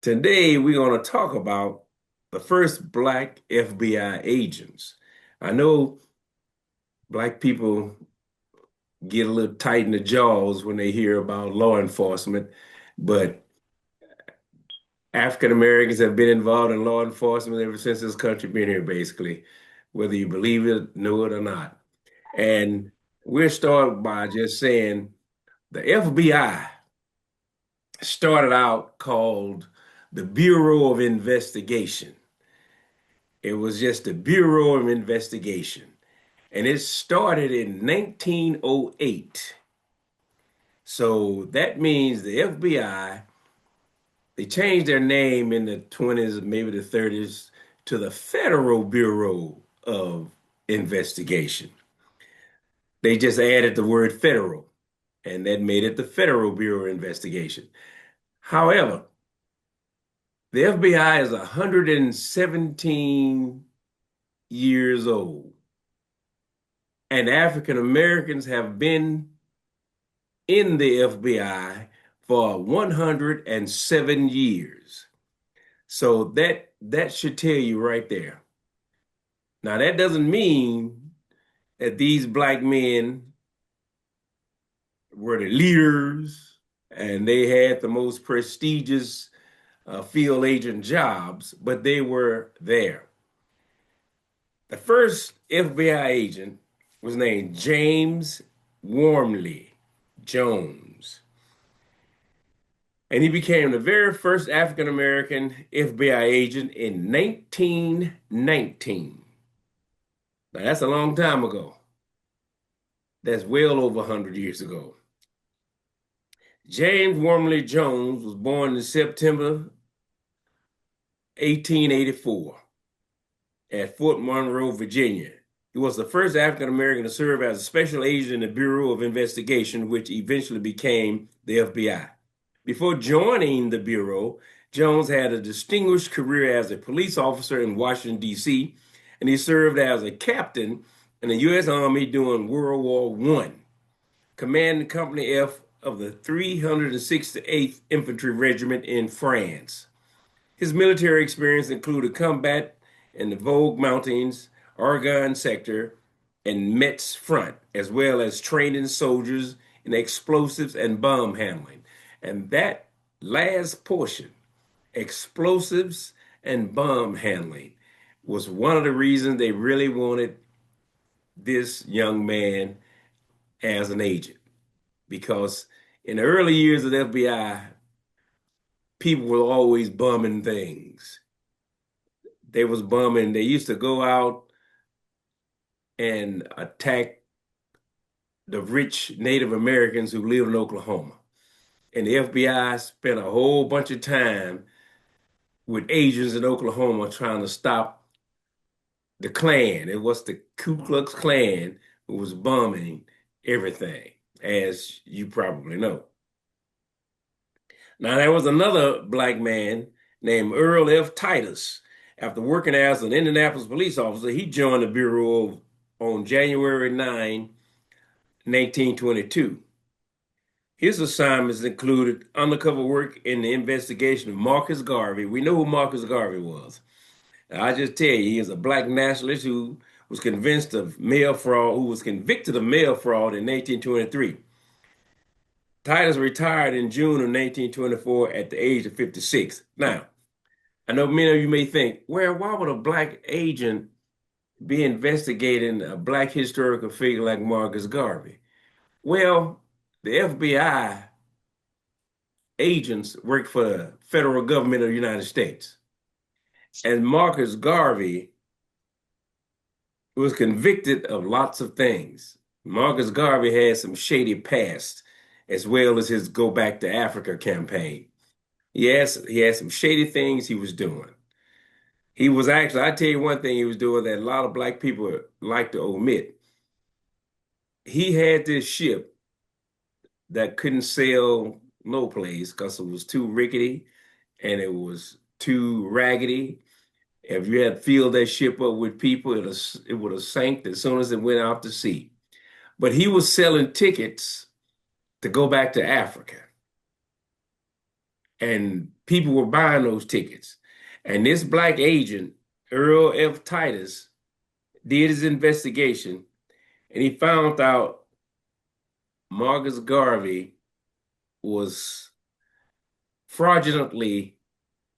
Today, we're going to talk about the first Black FBI agents. I know Black people get a little tight in the jaws when they hear about law enforcement, but African Americans have been involved in law enforcement ever since this country been here, basically, whether you believe it, know it, or not. And we'll start by just saying the FBI started out called the Bureau of Investigation. It was just the Bureau of Investigation. And it started in 1908. So that means the FBI, they changed their name in the 20s, maybe the 30s, to the Federal Bureau of Investigation. They just added the word federal, and that made it the Federal Bureau of Investigation. However, the FBI is 117 years old. And African Americans have been in the FBI for 107 years. So that should tell you right there. Now that doesn't mean that these black men were the leaders and they had the most prestigious field agent jobs, but they were there. The first FBI agent was named James Wormley Jones. And he became the very first African American FBI agent in 1919. Now, that's a long time ago. That's well over 100 years ago. James Wormley Jones was born in September 1884 at Fort Monroe, Virginia. He was the first African American to serve as a special agent in the Bureau of Investigation, which eventually became the FBI. Before joining the Bureau, Jones had a distinguished career as a police officer in Washington, D.C., and he served as a captain in the U.S. Army during World War I, commanding Company F of the 368th Infantry Regiment in France. His military experience included combat in the Vosges Mountains, Argonne sector, and Metz front, as well as training soldiers in explosives and bomb handling. And that last portion, explosives and bomb handling, was one of the reasons they really wanted this young man as an agent. Because in the early years of the FBI, people were always bombing things. They was bombing. They used to go out and attack the rich Native Americans who live in Oklahoma. And the FBI spent a whole bunch of time with agents in Oklahoma trying to stop the Klan. It was the Ku Klux Klan who was bombing everything, as you probably know. Now, there was another black man named Earl F. Titus. After working as an Indianapolis police officer, he joined the Bureau on January 9, 1922. His assignments included undercover work in the investigation of Marcus Garvey. We know who Marcus Garvey was. I just tell you, he is a black nationalist who was convinced of mail fraud, who was convicted of mail fraud in 1923. Titus retired in June of 1924 at the age of 56. Now, I know many of you may think, well, why would a black agent be investigating a black historical figure like Marcus Garvey? Well, the FBI agents work for the federal government of the United States. And Marcus Garvey was convicted of lots of things. Marcus Garvey had some shady past, as well as his Go Back to Africa campaign. He had some shady things he was doing. He was actually, I tell you one thing he was doing that a lot of black people like to omit. He had this ship that couldn't sail no place because it was too rickety and it was too raggedy. If you had filled that ship up with people, it would have sank as soon as it went out to sea. But he was selling tickets to go back to Africa. and people were buying those tickets. And this black agent, Earl F. Titus, did his investigation, and he found out Marcus Garvey was fraudulently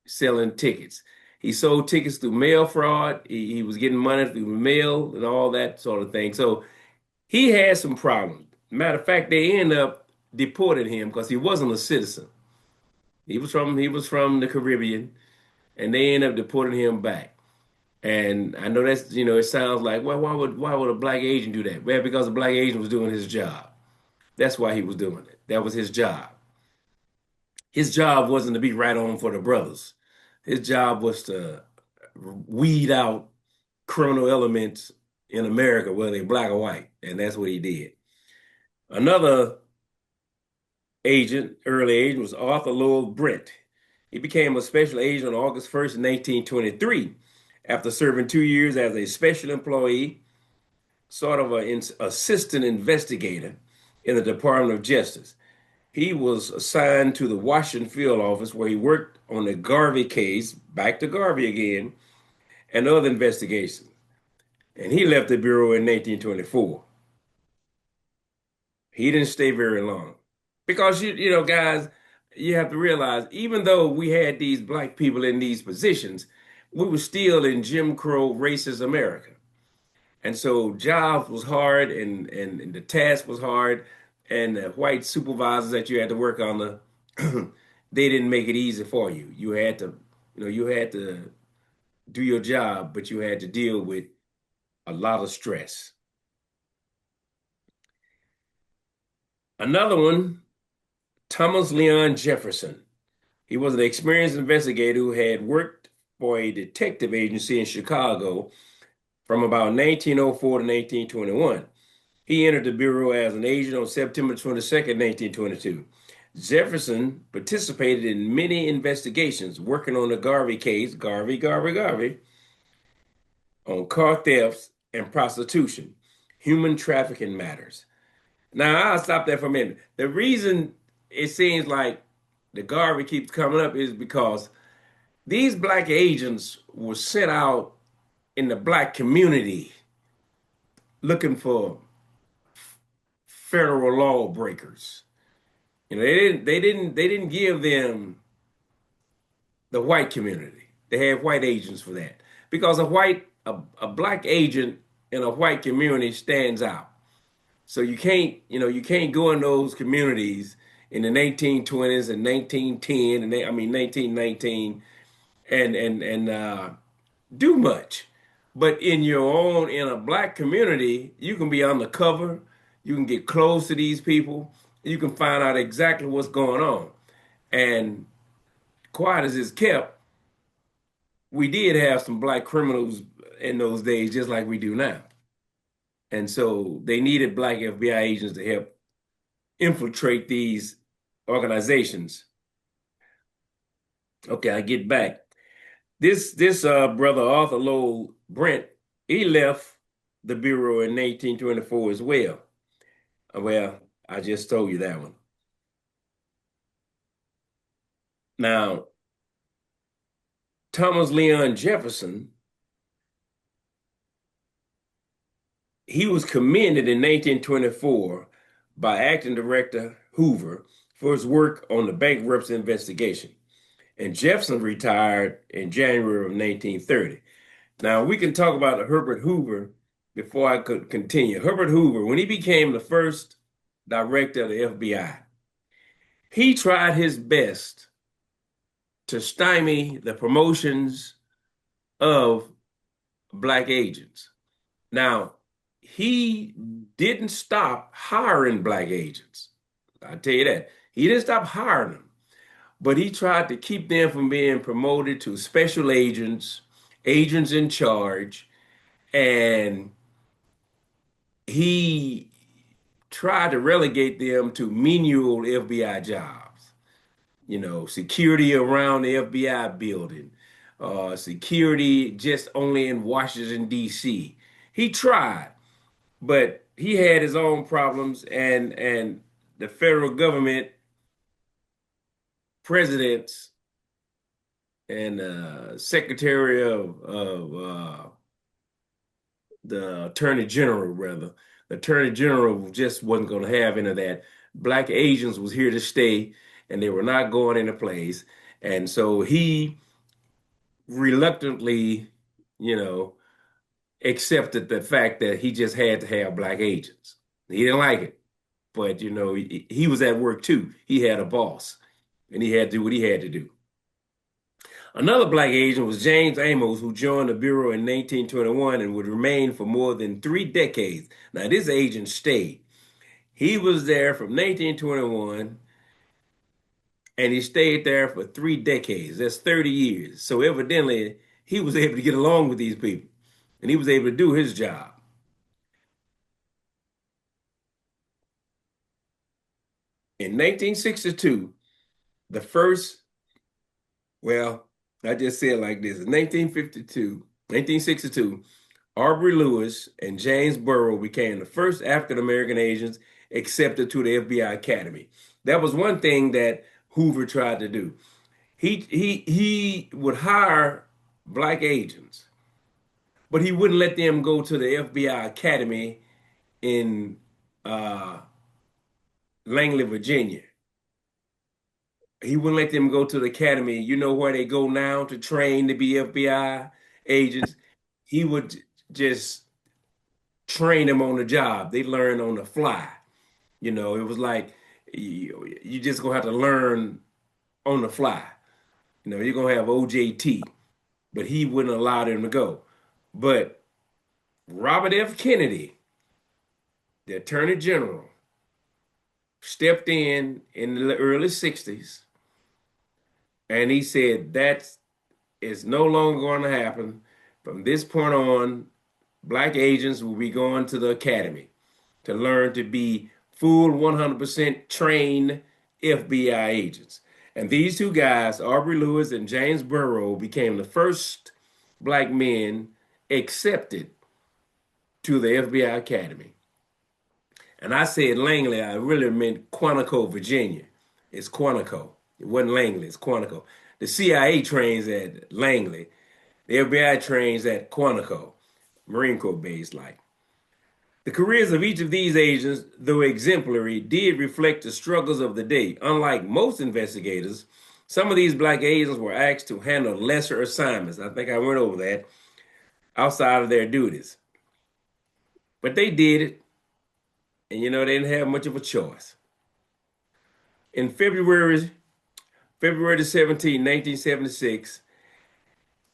selling tickets. He sold tickets through mail fraud. He was getting money through mail and all that sort of thing. So he had some problems. Matter of fact, they ended up deporting him because he wasn't a citizen. He was from the Caribbean, and they ended up deporting him back. And I know that's, it sounds like, well, why would a black agent do that? Well, because the black agent was doing his job. That's why he was doing it. That was his job. His job wasn't to be right on for the brothers. His job was to weed out criminal elements in America, whether they're black or white, and that's what he did. Another early agent, was Arthur Lowell Brent. He became a special agent on August 1st, 1923, after serving 2 years as a special employee, sort of an assistant investigator in the Department of Justice. He was assigned to the Washington field office where he worked on the Garvey case, back to Garvey again, and other investigations. And he left the Bureau in 1924. He didn't stay very long because guys, you have to realize even though we had these black people in these positions, we were still in Jim Crow racist America. And so jobs was hard and the task was hard, and the white supervisors that you had to work on they didn't make it easy for you. You had to do your job, but you had to deal with a lot of stress. Another one, Thomas Leon Jefferson. He was an experienced investigator who had worked for a detective agency in Chicago from about 1904 to 1921. He entered the Bureau as an agent on September 22nd, 1922. Jefferson participated in many investigations working on the Garvey case, Garvey, on car thefts and prostitution, human trafficking matters. Now, I'll stop there for a minute. The reason it seems like the Garvey keeps coming up is because these black agents were sent out in the black community looking for federal lawbreakers. They didn't give them the white community. They had white agents for that because a black agent in a white community stands out. So you can't go in those communities in the 1920s and 1910 and 1919 and do much. But in a black community, you can be undercover, you can get close to these people, you can find out exactly what's going on. And quiet as it's kept, we did have some black criminals in those days, just like we do now. And so they needed black FBI agents to help infiltrate these organizations. Okay, I get back. This brother Arthur Lowell Brent, he left the Bureau in 1924 as well. Well, I just told you that one. Now, Thomas Leon Jefferson, he was commended in 1924 by Acting Director Hoover for his work on the bankruptcy investigation. And Jefferson retired in January of 1930. Now, we can talk about Herbert Hoover before I could continue. Herbert Hoover, when he became the first director of the FBI, he tried his best to stymie the promotions of black agents. Now, he didn't stop hiring black agents. I'll tell you that. He didn't stop hiring them, but he tried to keep them from being promoted to special agents, agents in charge, and he tried to relegate them to menial FBI jobs. Security around the FBI building, security just only in Washington, D.C. He tried, but he had his own problems, and the federal government presidents and secretary of the attorney general, rather. The attorney general just wasn't going to have any of that. Black Asians was here to stay, and they were not going into place. And so he reluctantly, you know, accepted the fact that he just had to have black agents. He didn't like it, but he was at work too. He had a boss, and he had to do what he had to do. Another black agent was James Amos, who joined the Bureau in 1921 and would remain for more than 3 decades. Now, this agent stayed. He was there from 1921 and he stayed there for 3 decades. That's 30 years. So evidently, he was able to get along with these people and he was able to do his job. In 1962, the first, well, I just say it like this. In 1962, Aubrey Lewis and James Burrow became the first African American agents accepted to the FBI Academy. That was one thing that Hoover tried to do. He would hire black agents, but he wouldn't let them go to the FBI Academy in Langley, Virginia. He wouldn't let them go to the academy. You know where they go now to train to be FBI agents? He would just train them on the job. They learn on the fly. It was like you just gonna have to learn on the fly. You're gonna have OJT, but he wouldn't allow them to go. But Robert F. Kennedy, the Attorney General, stepped in the early 60s and he said that is no longer going to happen. From this point on, black agents will be going to the academy to learn to be full 100% trained FBI agents. And these two guys, Aubrey Lewis and James Burrow, became the first black men accepted to the FBI Academy. And I said Langley, I really meant Quantico, Virginia. It's Quantico. It wasn't Langley, it's Quantico. The CIA trains at Langley. The FBI trains at Quantico, Marine Corps base like. The careers of each of these agents, though exemplary, did reflect the struggles of the day. Unlike most investigators, some of these black agents were asked to handle lesser assignments. I think I went over that, outside of their duties. But they did it, and they didn't have much of a choice. In February the 17th, 1976,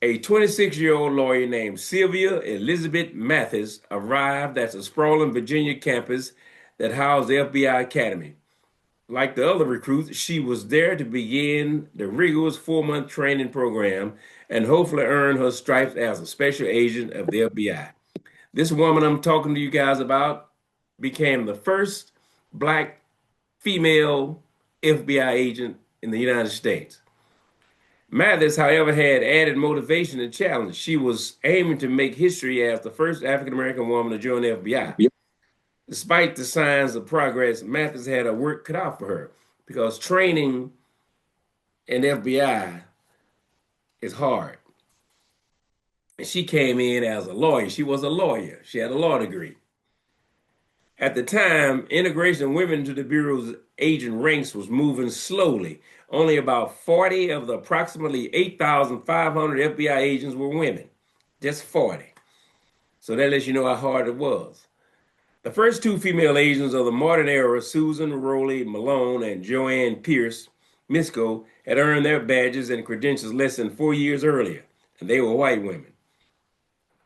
a 26-year-old lawyer named Sylvia Elizabeth Mathis arrived at the sprawling Virginia campus that housed the FBI Academy. Like the other recruits, she was there to begin the rigorous 4-month training program and hopefully earn her stripes as a special agent of the FBI. This woman I'm talking to you guys about became the first black female FBI agent in the United States. Mathis, however, had added motivation and challenge. She was aiming to make history as the first African-American woman to join the FBI. Yep. Despite the signs of progress, Mathis had her work cut out for her because training in the FBI is hard. And she came in as a lawyer. She was a lawyer. She had a law degree. At the time, integration of women into the Bureau's agent ranks was moving slowly. Only about 40 of the approximately 8,500 FBI agents were women. Just 40. So that lets you know how hard it was. The first two female agents of the modern era, Susan Rowley Malone and Joanne Pierce Misco, had earned their badges and credentials less than 4 years earlier, and they were white women.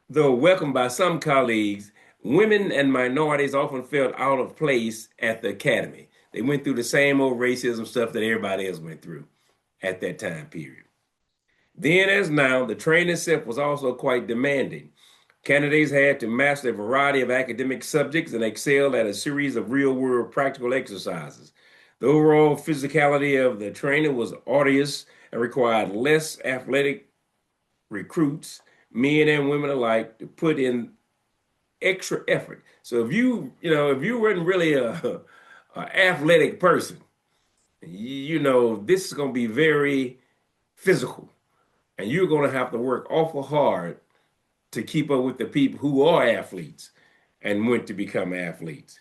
Though welcomed by some colleagues, women and minorities often felt out of place at the academy. They went through the same old racism stuff that everybody else went through at that time period. Then as now, the training itself was also quite demanding. Candidates had to master a variety of academic subjects and excel at a series of real-world practical exercises. The overall physicality of the training was arduous and required less athletic recruits, men and women alike, to put in extra effort. So if you weren't really a athletic person, This is going to be very physical, and you're going to have to work awful hard to keep up with the people who are athletes and went to become athletes.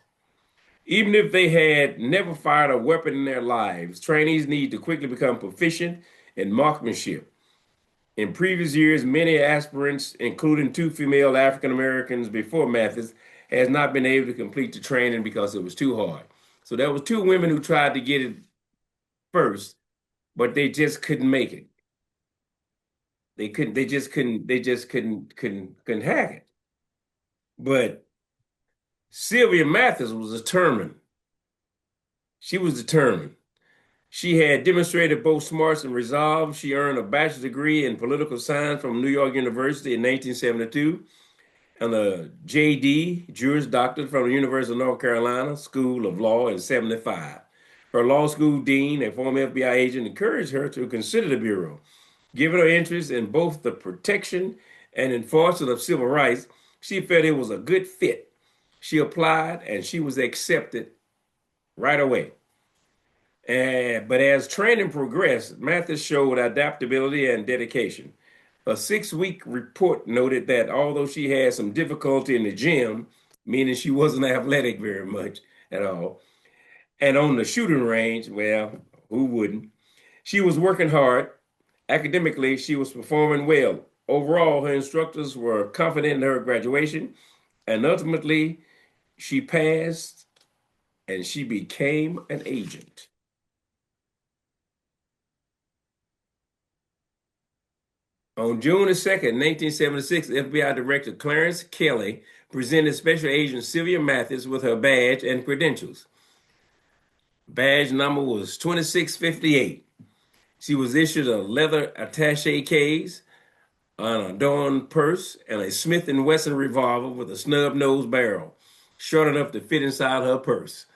Even if they had never fired a weapon in their lives, trainees need to quickly become proficient in marksmanship. In previous years, many aspirants, including two female African Americans before Mathis, has not been able to complete the training because it was too hard. So there was two women who tried to get it first, but they just couldn't make it. They just couldn't hack it. But Sylvia Mathis was determined. She was determined. She had demonstrated both smarts and resolve. She earned a bachelor's degree in political science from New York University in 1972 and a JD, Juris Doctorate from the University of North Carolina School of Law in 75. Her law school dean, a former FBI agent, encouraged her to consider the Bureau. Given her interest in both the protection and enforcement of civil rights, she felt it was a good fit. She applied and she was accepted right away. But as training progressed, Mathis showed adaptability and dedication. A 6-week report noted that although she had some difficulty in the gym, meaning she wasn't athletic very much at all, and on the shooting range, well, who wouldn't? She was working hard. Academically, she was performing well. Overall, her instructors were confident in her graduation, and ultimately, she passed and she became an agent. On June 2nd, 1976, FBI Director Clarence Kelly presented Special Agent Sylvia Mathis with her badge and credentials. Badge number was 2658. She was issued a leather attaché case, an adorned purse, and a Smith & Wesson revolver with a snub-nosed barrel, short enough to fit inside her purse.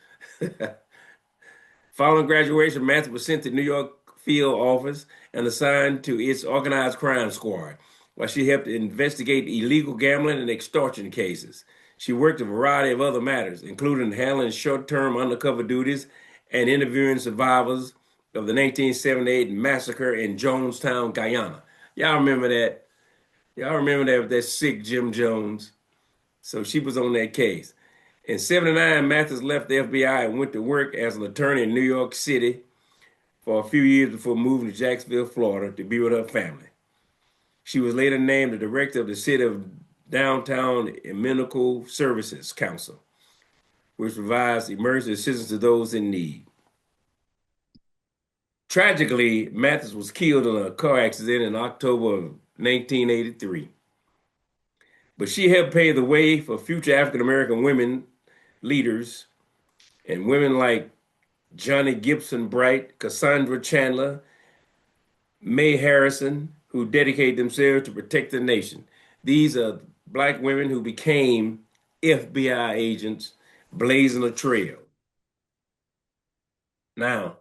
Following graduation, Mathis was sent to New York field office and assigned to its organized crime squad, while she helped investigate illegal gambling and extortion cases. She worked a variety of other matters, including handling short-term undercover duties and interviewing survivors of the 1978 massacre in Jonestown, Guyana. Y'all remember that? Y'all remember that sick Jim Jones? So she was on that case. In 79, Mathis left the FBI and went to work as an attorney in New York City for a few years before moving to Jacksonville, Florida to be with her family. She was later named the director of the City of Downtown Medical Services Council, which provides emergency assistance to those in need. Tragically, Mathis was killed in a car accident in October of 1983. But she helped pave the way for future African American women leaders and women like Johnny Gibson Bright, Cassandra Chandler, Mae Harrison, who dedicated themselves to protect the nation. These are Black women who became FBI agents, blazing a trail. Now,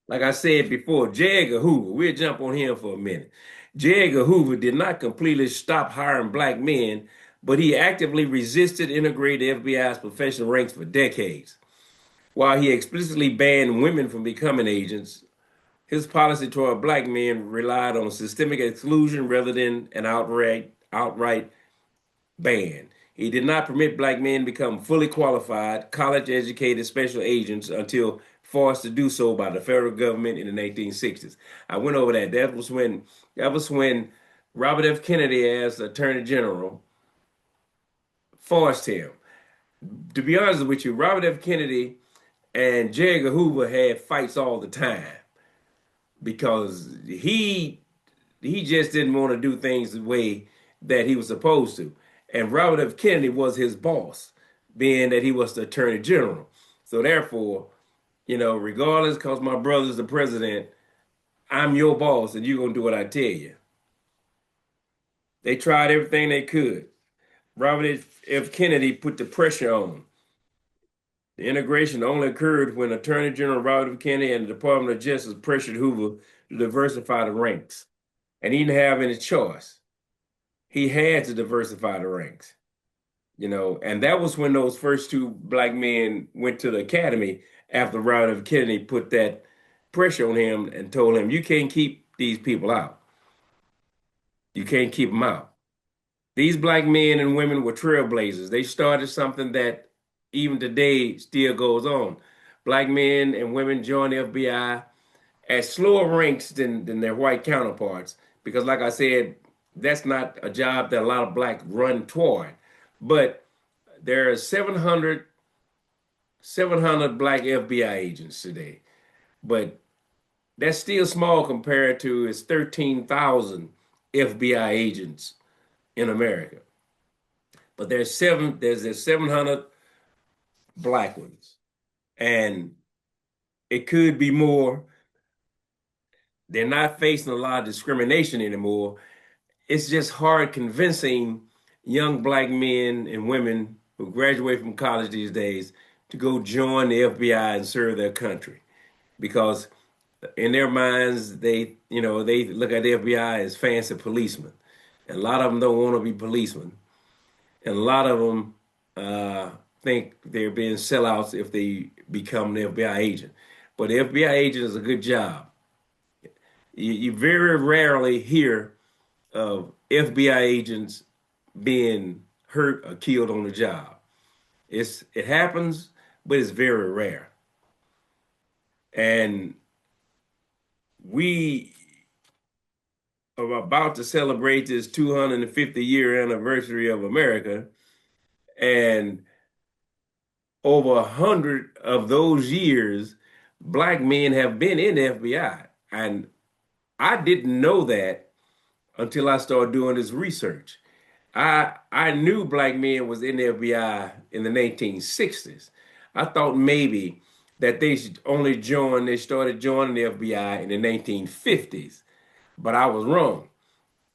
like I said before, J. Edgar Hoover, we'll jump on him for a minute. J. Edgar Hoover did not completely stop hiring Black men, but he actively resisted integrating the FBI's professional ranks for decades. While he explicitly banned women from becoming agents, his policy toward Black men relied on systemic exclusion rather than an outright ban. He did not permit Black men to become fully qualified, college-educated special agents until forced to do so by the federal government in the 1960s. I went over that. That was when Robert F. Kennedy, as Attorney General, forced him. To be honest with you, Robert F. Kennedy and J. Edgar Hoover had fights all the time because he just didn't want to do things the way that he was supposed to. And Robert F. Kennedy was his boss, being that he was the Attorney General. So therefore, regardless, because my brother's the president, I'm your boss and you're going to do what I tell you. They tried everything they could. Robert F. Kennedy put the pressure on. The integration only occurred when Attorney General Robert F. Kennedy and the Department of Justice pressured Hoover to diversify the ranks. And he didn't have any choice. He had to diversify the ranks, and that was when those first two Black men went to the academy after Robert F. Kennedy put that pressure on him and told him, you can't keep these people out. You can't keep them out. These black men and women were trailblazers. They started something that even today still goes on. Black men and women joined the FBI at slower ranks than their white counterparts, because, like I said, that's not a job that a lot of black run toward. But there are 700 black FBI agents today. But that's still small compared to its 13,000 FBI agents in America. But there's 700 black ones, and it could be more. They're not facing a lot of discrimination anymore. It's just hard convincing young black men and women who graduate from college these days to go join the FBI and serve their country, because in their minds they look at the FBI as fancy policemen. And a lot of them don't want to be policemen, and a lot of them think they're being sellouts if they become an FBI agent. But the FBI agent is a good job. You very rarely hear of FBI agents being hurt or killed on the job. It happens, but it's very rare. And we are about to celebrate this 250-year anniversary of America, and over 100 of those years, black men have been in the FBI. And I didn't know that until I started doing this research. I knew black men was in the FBI in the 1960s. I thought maybe that they started joining the FBI in the 1950s, but I was wrong.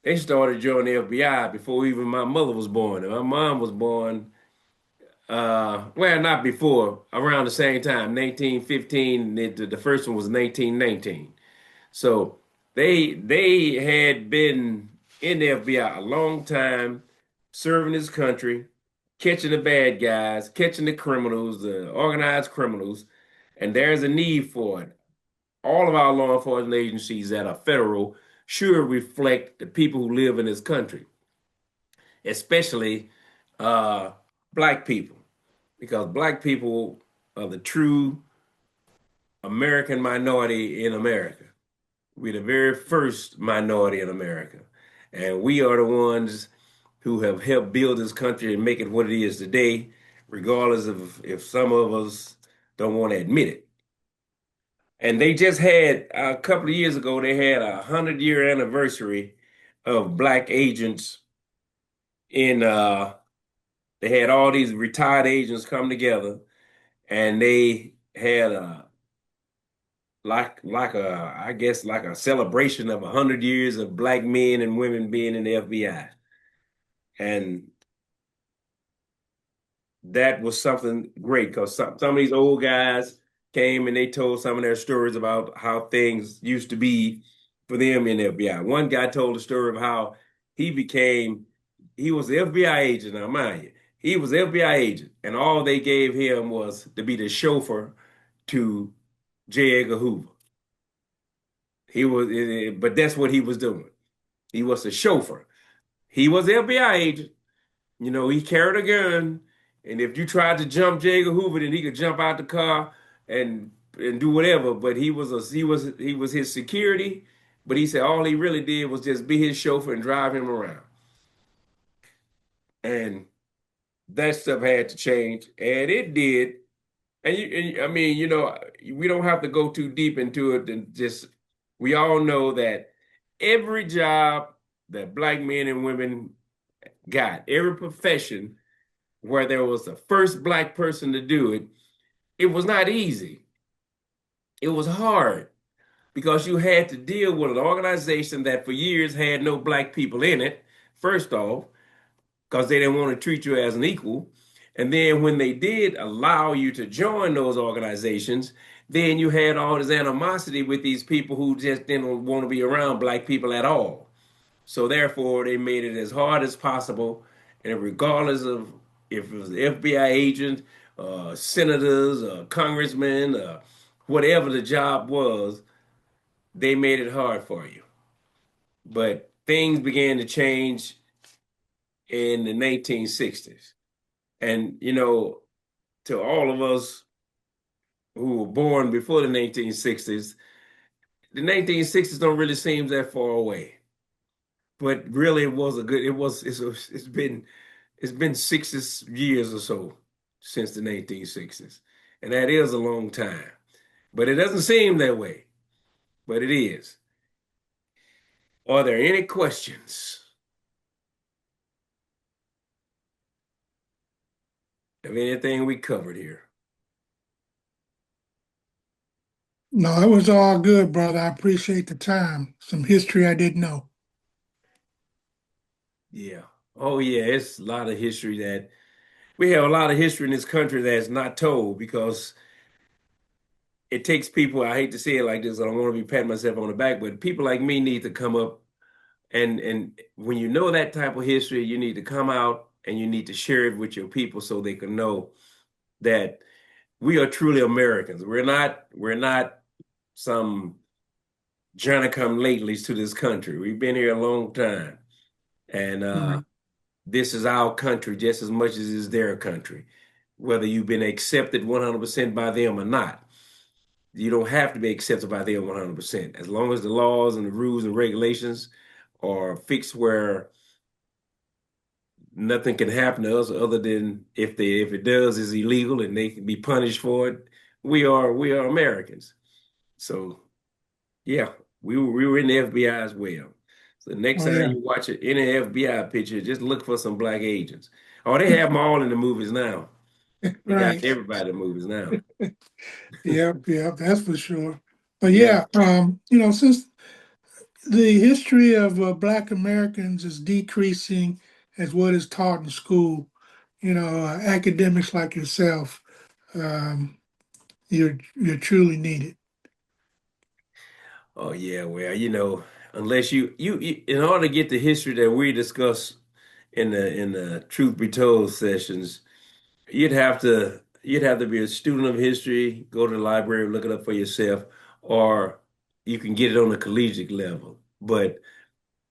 They started joining the FBI before even my mother was born. And my mom was born, well, not before, around the same time, 1915. The first one was 1919. So they had been in the FBI a long time, serving this country, catching the bad guys, catching the criminals, the organized criminals, and there's a need for it. All of our law enforcement agencies that are federal should reflect the people who live in this country, especially uh, black people, because black people are the true American minority in America. We're the very first minority in America. And we are the ones who have helped build this country and make it what it is today, regardless of if some of us don't want to admit it. And they just had, a couple of years ago, they had 100-year anniversary of black agents in, they had all these retired agents come together, and they had I guess like a celebration of 100 years of black men and women being in the FBI. And that was something great, because some of these old guys came and they told some of their stories about how things used to be for them in the FBI. One guy told a story of how he became, he was the FBI agent, now mind you, he was the FBI agent, and all they gave him was to be the chauffeur to J. Edgar Hoover. He was, but that's what he was doing. He was a chauffeur. He was the FBI agent. You know, he carried a gun, and if you tried to jump J. Edgar Hoover, then he could jump out the car and do whatever. But he was his security. But he said all he really did was just be his chauffeur and drive him around. And that stuff had to change, and it did. I mean, we don't have to go too deep into it. And just we all know that every job that black men and women got, every profession where there was the first black person to do it, it was not easy. It was hard, because you had to deal with an organization that for years had no black people in it, first off, because they didn't want to treat you as an equal. And then when they did allow you to join those organizations, then you had all this animosity with these people who just didn't want to be around black people at all. So therefore, they made it as hard as possible, and regardless of if it was FBI agents, senators, congressmen, whatever the job was, they made it hard for you. But things began to change in the 1960s. And, to all of us who were born before the 1960s, the 1960s don't really seem that far away. But really, it was a good, it was, it's been 60 years or so since the 1960s. And that is a long time. But it doesn't seem that way, but it is. Are there any questions of anything we covered here? No, it was all good, brother. I appreciate the time. Some history I didn't know. Yeah. Oh, yeah. It's a lot of history that we have a lot of history in this country that's not told because it takes people. I hate to say it like this. I don't want to be patting myself on the back, but people like me need to come up and when you know that type of history, you need to come out and you need to share it with your people so they can know that we are truly Americans. We're not some Johnny come latelys to this country. We've been here a long time. And Right. this is our country just as much as it's their country, whether you've been accepted 100% by them or not. You don't have to be accepted by them 100%. As long as the laws and the rules and regulations are fixed where nothing can happen to us other than if it does is illegal and they can be punished for it. We are Americans. So yeah, we were in the FBI as well. So next Oh, time yeah. you watch any FBI picture, just look for some black agents. Oh, they have them all in the movies now. They got Right. everybody in the movies now. Yep, yep, that's for sure. But Yeah. yeah, since the history of Black Americans is decreasing as what is taught in school, academics like yourself, um, you're truly needed. Oh yeah. Well, unless in order to get the history that we discuss in the Truth Be Told sessions, you'd have to be a student of history, go to the library, look it up for yourself, or you can get it on a collegiate level. But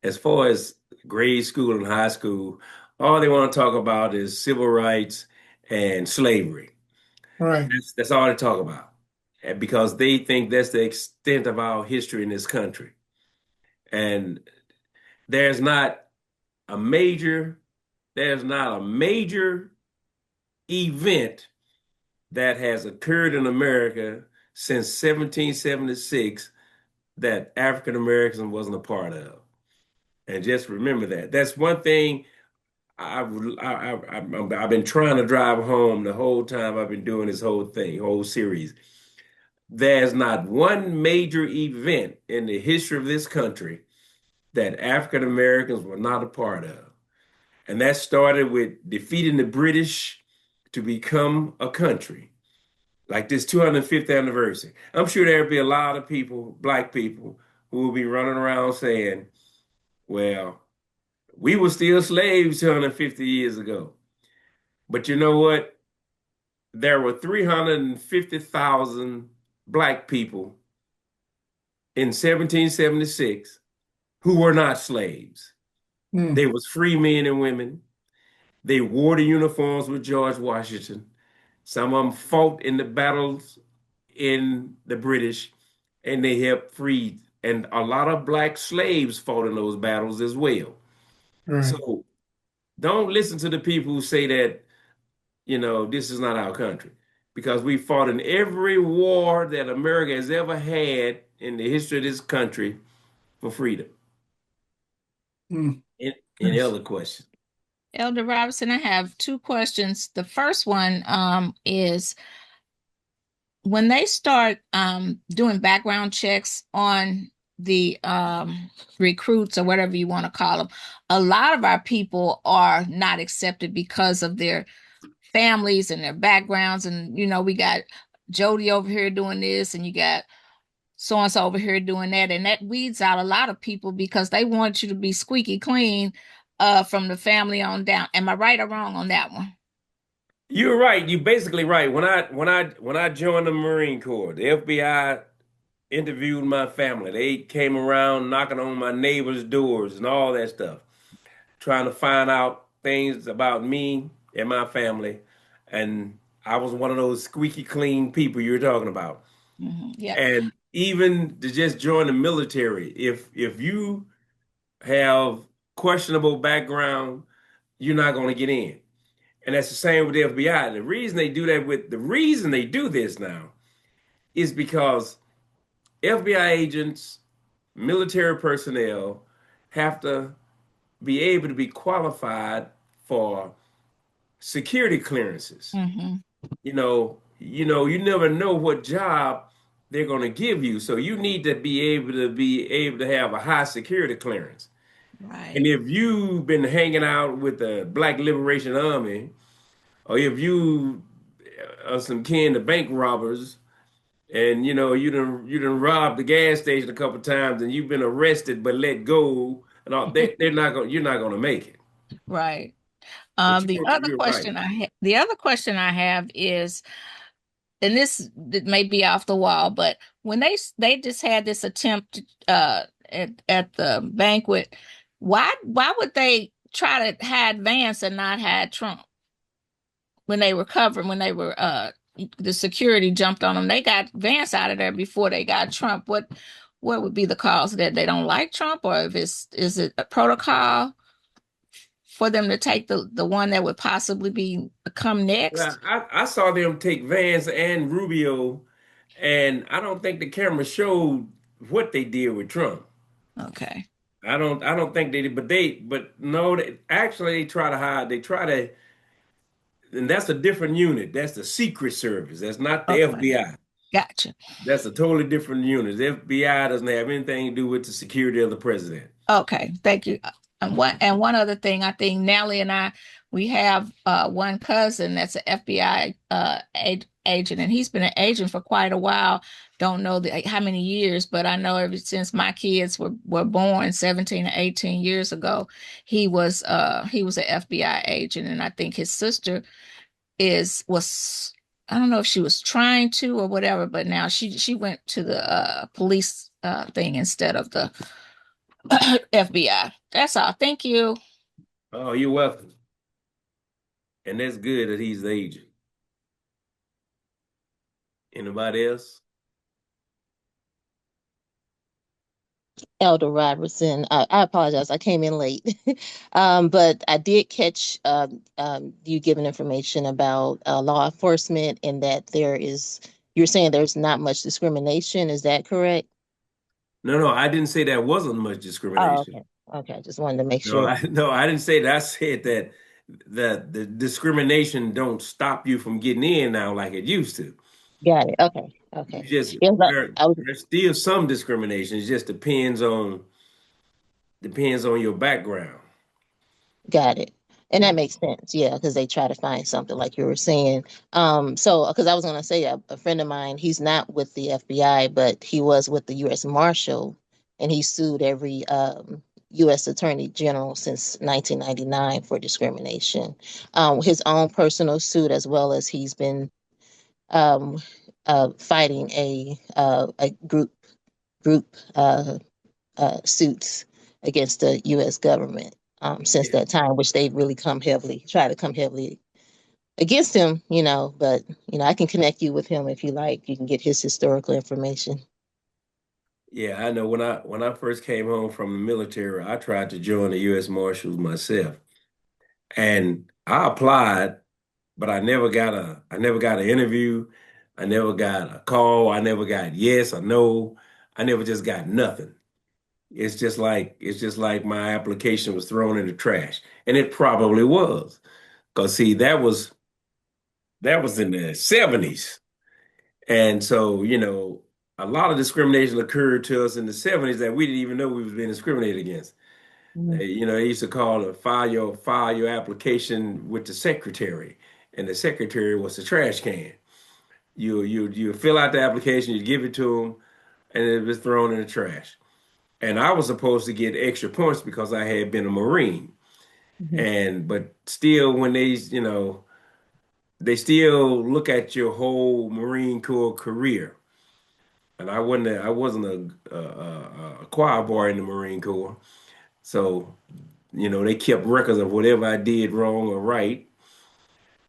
as far as grade school and high school, all they want to talk about is civil rights and slavery. Right. That's all they talk about. And because they think that's the extent of our history in this country. And there's not a major, there's not a major event that has occurred in America since 1776 that African Americans wasn't a part of. And just remember that. That's one thing I've been trying to drive home the whole time I've been doing this whole thing, whole series. There's not one major event in the history of this country that African Americans were not a part of. And that started with defeating the British to become a country, like this 205th anniversary. I'm sure there'll be a lot of people, black people, who will be running around saying, well, we were still slaves 250 years ago. But you know what? There were 350,000 black people in 1776 who were not slaves. Mm, They was free men and women. They wore the uniforms with George Washington. Some of them fought in the battles in the British, and they helped free. And a lot of black slaves fought in those battles as well. right. So don't listen to the people who say that, this is not our country. Because we fought in every war that America has ever had in the history of this country for freedom. Mm, Any yes. other question? Elder Robinson, I have two questions. The first one is when they start doing background checks on the recruits or whatever you want to call them, a lot of our people are not accepted because of their families and their backgrounds. And, we got Jody over here doing this, and you got so and so over here doing that. And that weeds out a lot of people because they want you to be squeaky clean from the family on down. Am I right or wrong on that one? You're right. You're basically right. When I joined the Marine Corps, the FBI interviewed my family. They came around knocking on my neighbors' doors and all that stuff, trying to find out things about me and my family. And I was one of those squeaky clean people you're talking about. Yep. And even to just join the military, if you have questionable background, you're not going to get in. And that's the same with the FBI. And the reason they do this now is because FBI agents, military personnel have to be able to be qualified for security clearances. Hmm. You never know what job they're going to give you. So you need to be able to have a high security clearance. And Right. if you've been hanging out with the Black Liberation Army, or if you are some kin to bank robbers, and you done robbed the gas station a couple times, and you've been arrested but let go, and all they're not going you're not going to make it. Right. But you're right. The other question I have is, and this it may be off the wall, but when they just had this attempt at the banquet, why would they try to hide Vance and not hide Trump when they were covering when they were the security jumped on them? They got Vance out of there before they got Trump. What would be the cause that they don't like Trump, or if is it a protocol for them to take the one that would possibly be come Well, next? I saw them take Vance and Rubio, and I don't think the camera showed what they did with Trump. Okay. I don't think they did, but no, actually they try to hide. They try to, and that's a different unit. That's the Secret Service. That's not the Okay. FBI. Gotcha. That's a totally different unit. The FBI doesn't have anything to do with the security of the president. Okay, thank you. And one other thing, I think Nellie and I, we have one cousin that's an FBI agent, and he's been an agent for quite a while. Don't know how many years, but I know ever since my kids were born 17 or 18 years ago, he was an FBI agent, and I think his sister is was I don't know if she was trying to or whatever, but now she went to the police thing instead of the FBI. That's all. Thank you. Oh, you're welcome. And that's good that he's the agent. Anybody else? Elder Robertson. I apologize. I came in late. But I did catch you giving information about law enforcement and that you're saying there's not much discrimination. Is that correct? No, no, I didn't say there wasn't much Oh, discrimination. okay. Okay. I just wanted to make No, sure. I didn't say that. I said that the discrimination don't stop you from getting in now like it used to. Got it. Okay. You Okay. just Yes, I was there's still some discrimination. It just depends on your background. got it. And Yeah. that makes sense, yeah, because they try to find something like you were saying. So because I was gonna say a friend of mine, he's not with the FBI, but he was with the U.S. Marshal, and he sued every U.S. Attorney General since 1999 for discrimination. His own personal suit, as well as he's been um, fighting a group suits against the U.S. government since Yeah. that time, which they've really try to come heavily against him, but, I can connect you with him if you like. You can get his historical information. Yeah, I know when I first came home from the military, I tried to join the U.S. Marshals myself. And I applied, but I never got an interview. I never got a call. I never got yes or no. I never just got nothing. It's just like my application was thrown in the trash. And it probably was. Because see, that was in the 70s. And so, a lot of discrimination occurred to us in the 70s that we didn't even know we was being discriminated against. Mhm. They used to call it file your application with the secretary, and the secretary was the trash can. You fill out the application, you give it to them, and it was thrown in the trash. And I was supposed to get extra points because I had been a Marine. Mhm. But still, when they, they still look at your whole Marine Corps career. And I wasn't a choir boy in the Marine Corps. So, they kept records of whatever I did wrong or right.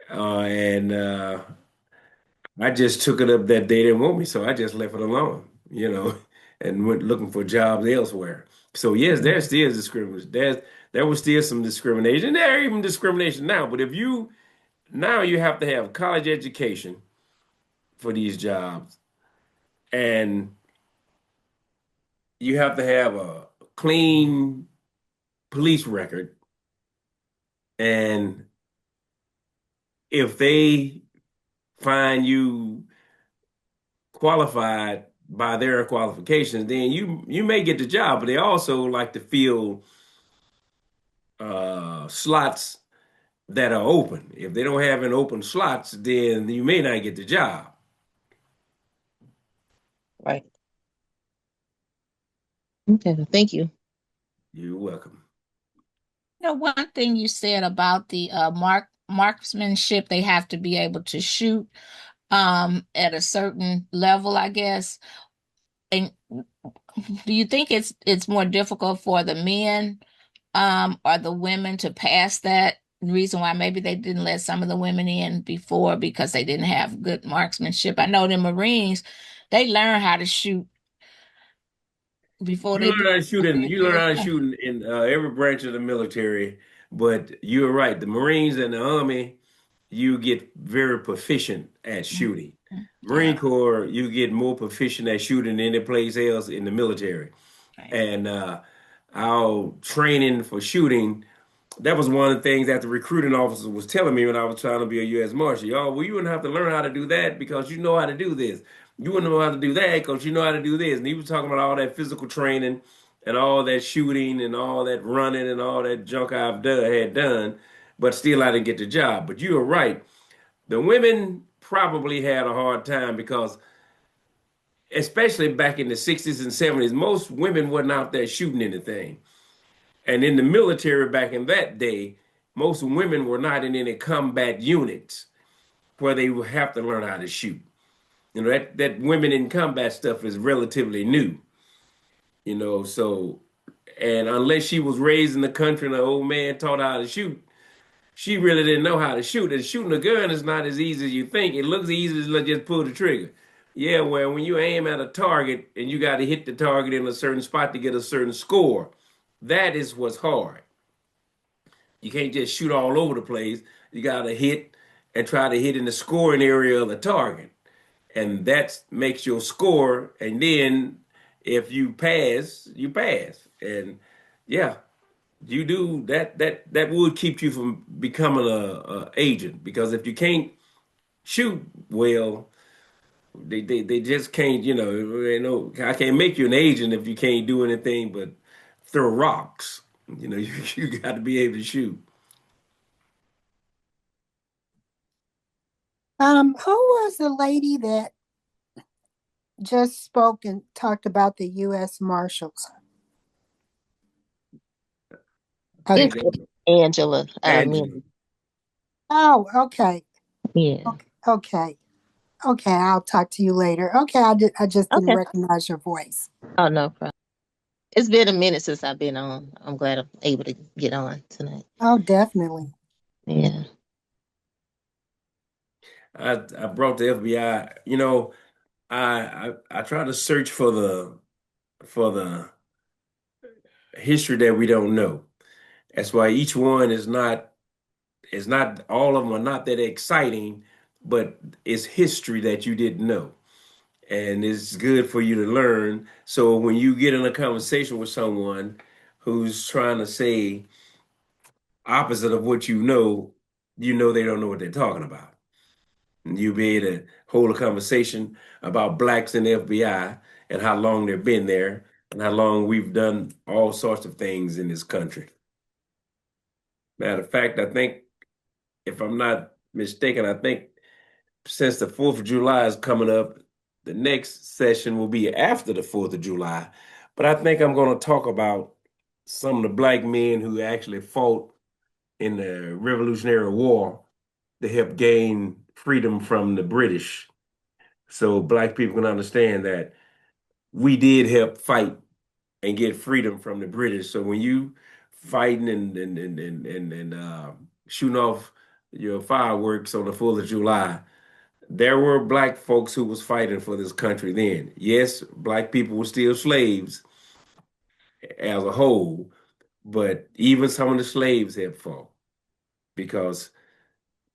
And I just took it up that they didn't want me, so I just left it alone, and went looking for jobs elsewhere. So yes, there still is discrimination. There was still some discrimination. There even discrimination now. But if you now you have to have college education for these jobs, and you have to have a clean police record. And if they find you qualified by their qualifications, then you may get the job. But they also like to fill slots that are open. If they don't have any open slots, then you may not get the job. Right. Okay. Thank you. You're welcome. One thing you said about the marksmanship, they have to be able to shoot at a certain level, I guess. And do you think it's more difficult for the men or the women to pass that? Reason why maybe they didn't let some of the women in before because they didn't have good marksmanship. I know the Marines, they learn how to shoot before You they learn do how to shoot in you learn military. how to shoot in every branch of the military, but you're right. The Marines and the Army, you get very proficient at shooting. Marine Yeah. Corps, you get more proficient at shooting than any place else in the military. Right. And our training for shooting, that was one of the things that the recruiting officer was telling me when I was trying to be a U.S. Marshal. Y'all, well, you wouldn't have to learn how to do that because you know how to do this. You wouldn't know how to do that because you know how to do this. And he was talking about all that physical training and all that shooting and all that running and all that junk had done, but still I didn't get the job. But you are right. The women probably had a hard time because, especially back in the 60s and 70s, most women wasn't out there shooting anything. And in the military back in that day, most women were not in any combat units where they would have to learn how to shoot. That women in combat stuff is relatively new, so and unless she was raised in the country and an old man taught her how to shoot, she really didn't know how to shoot. And shooting a gun is not as easy as you think. It looks easy to just pull the trigger. Yeah, well, when you aim at a target and you got to hit the target in a certain spot to get a certain score, that is what's hard. You can't just shoot all over the place. You got to hit and try to hit in the scoring area of the target. And that makes your score. And then if you pass, you pass. And yeah, you do that. That would keep you from becoming a agent because if you can't shoot well, they just can't. I can't make you an agent if you can't do anything but throw rocks. You got to be able to shoot. Who was the lady that just spoke and talked about the U.S. Marshals? Think It's Angela. Angela. Oh, okay. Yeah. Okay. Okay, I'll talk to you later. Okay, I just didn't Okay. recognize your voice. Oh, no problem. It's been a minute since I've been on. I'm glad I'm able to get on tonight. Oh, definitely. Yeah. I brought the FBI. I try to search for the history that we don't know. That's why each one is not all of them are not that exciting, but it's history that you didn't know. And it's good for you to learn. So when you get in a conversation with someone who's trying to say opposite of what you know they don't know what they're talking about. And you'll be able to hold a conversation about blacks in the FBI and how long they've been there and how long we've done all sorts of things in this country. Matter of fact, I think, if I'm not mistaken, I think since the 4th of July is coming up, the next session will be after the 4th of July. But I think I'm going to talk about some of the black men who actually fought in the Revolutionary War to help gain freedom from the British. So black people can understand that we did help fight and get freedom from the British. So when you fighting and shooting off your fireworks on the 4th of July, there were black folks who was fighting for this country then. Yes, black people were still slaves as a whole, but even some of the slaves had fought because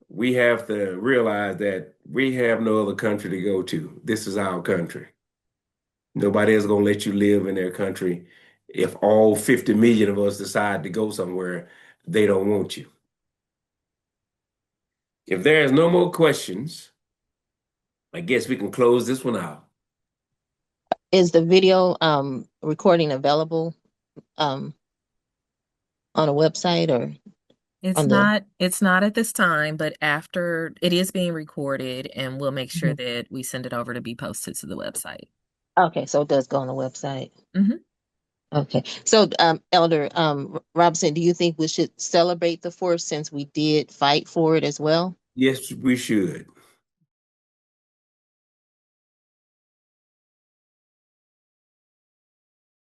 we have to realize that we have no other country to go to. This is our country. Nobody is going to let you live in their country. If all 50 million of us decide to go somewhere, they don't want you. If there is no more questions, I guess we can close this one out. Is the video recording available on a website or on the? It's not at this time, but after it is being recorded, and we'll make sure Mhm. that we send it over to be posted to the website. Okay, so it does go on the website. Mhm. Okay, so Elder Robinson, do you think we should celebrate the 4th since we did fight for it as well? Yes, we should.